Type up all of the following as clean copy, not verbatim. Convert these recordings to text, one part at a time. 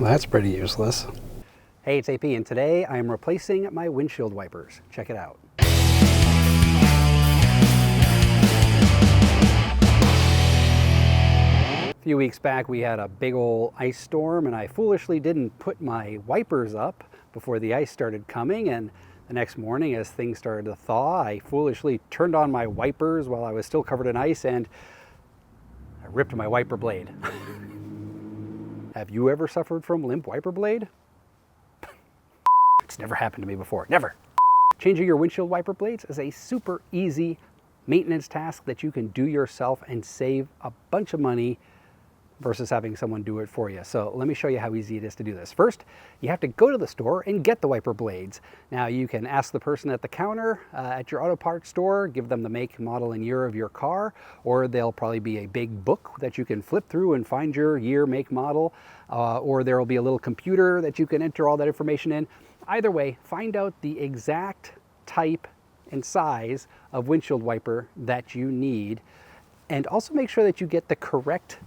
Well, that's pretty useless. Hey, it's AP, and today I am replacing my windshield wipers. Check it out. A few weeks back we had a big old ice storm, and I foolishly didn't put my wipers up before the ice started coming, and the next morning as things started to thaw, I foolishly turned on my wipers while I was still covered in ice, and I ripped my wiper blade. Have you ever suffered from limp wiper blade? It's never happened to me before, never. Changing your windshield wiper blades is a super easy maintenance task that you can do yourself and save a bunch of money versus having someone do it for you. So let me show you how easy it is to do this. First, you have to go to the store and get the wiper blades. Now you can ask the person at the counter at your auto parts store, give them the make, model, and year of your car, or there'll probably be a big book that you can flip through and find your year, make, model, or there will be a little computer that you can enter all that information in. Either way, find out the exact type and size of windshield wiper that you need, and also make sure that you get the correct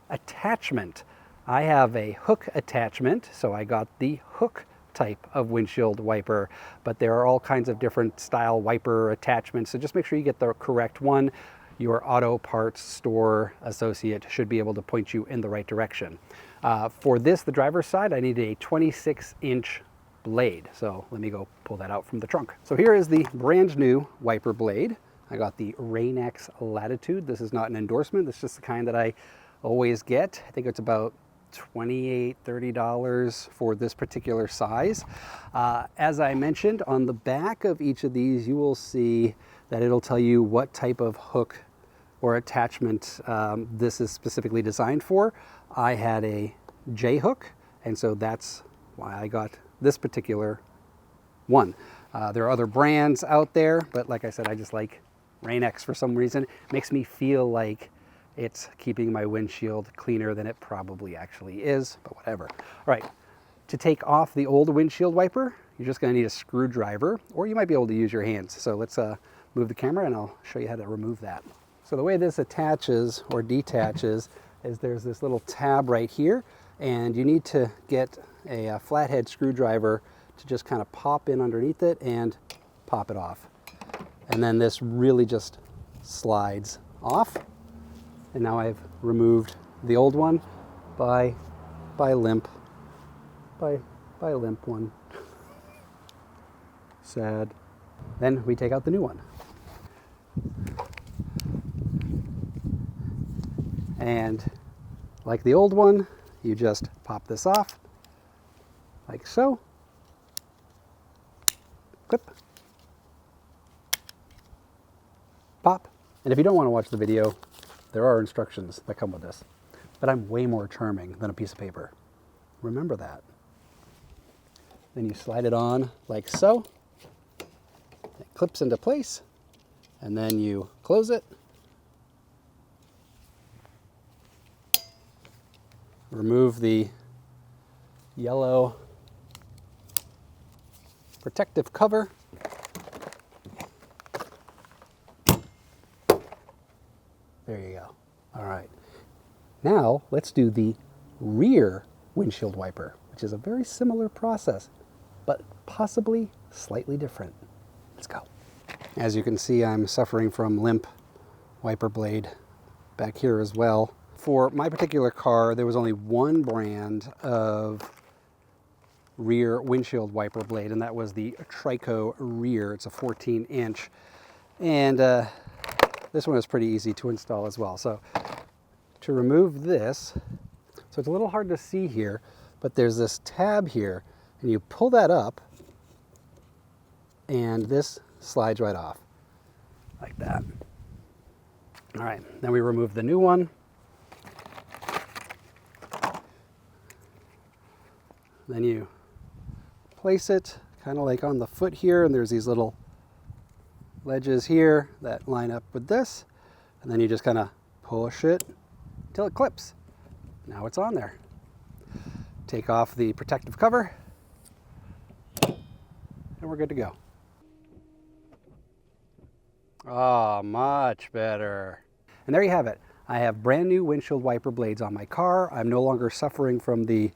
attachment. I have a hook attachment, so I got the hook type of windshield wiper, but there are all kinds of different style wiper attachments, so just make sure you get the correct one. Your auto parts store associate should be able to point you in the right direction. For this, the driver's side, I needed a 26-inch blade, so let me go pull that out from the trunk. So here is the brand new wiper blade. I got the Rain-X Latitude. This is not an endorsement, this is just the kind that I always get. I think it's about $28, $30 for this particular size. As I mentioned, on the back of each of these, you will see that it'll tell you what type of hook or attachment this is specifically designed for. I had a J hook, and so that's why I got this particular one. There are other brands out there, but like I said, I just like Rain-X for some reason. It makes me feel like it's keeping my windshield cleaner than it probably actually is, but whatever. All right, to take off the old windshield wiper, you're just gonna need a screwdriver, or you might be able to use your hands. So let's move the camera and I'll show you how to remove that. So the way this attaches or detaches is there's this little tab right here, and you need to get a flathead screwdriver to just kind of pop in underneath it and pop it off. And then this really just slides off. And now I've removed the old one by limp one. Sad. Then we take out the new one. And like the old one, you just pop this off, like so. Clip. Pop. And if you don't want to watch the video, there are instructions that come with this, but I'm way more charming than a piece of paper. Remember that. Then you slide it on like so. It clips into place, and then you close it. Remove the yellow protective cover. There you go. All right. Now let's do the rear windshield wiper, which is a very similar process, but possibly slightly different. Let's go. As you can see, I'm suffering from limp wiper blade back here as well. For my particular car, there was only one brand of rear windshield wiper blade, and that was the Trico Rear. It's a 14-inch. And this one is pretty easy to install as well. So to remove this, so it's a little hard to see here, but there's this tab here, and you pull that up, and this slides right off, like that. All right, then we remove the new one. Then you place it kind of like on the foot here, and there's these little ledges here that line up with this, and then you just kind of push it until it clips. Now it's on there. Take off the protective cover, and we're good to go. Oh, much better. And there you have it. I have brand new windshield wiper blades on my car. I'm no longer suffering from the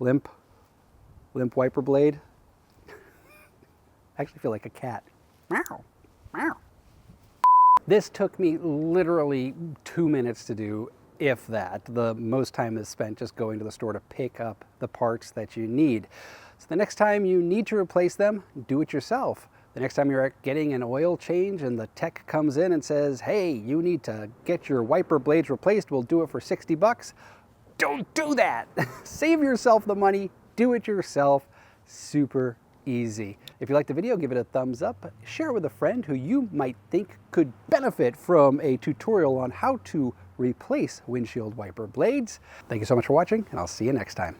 limp wiper blade. I actually feel like a cat. Meow, meow. This took me literally 2 minutes to do, if that. The most time is spent just going to the store to pick up the parts that you need. So the next time you need to replace them, do it yourself. The next time you're getting an oil change and the tech comes in and says, hey, you need to get your wiper blades replaced, we'll do it for 60 bucks. Don't do that. Save yourself the money, do it yourself. Super easy. If you liked the video, give it a thumbs up. Share it with a friend who you might think could benefit from a tutorial on how to replace windshield wiper blades. Thank you so much for watching, and I'll see you next time.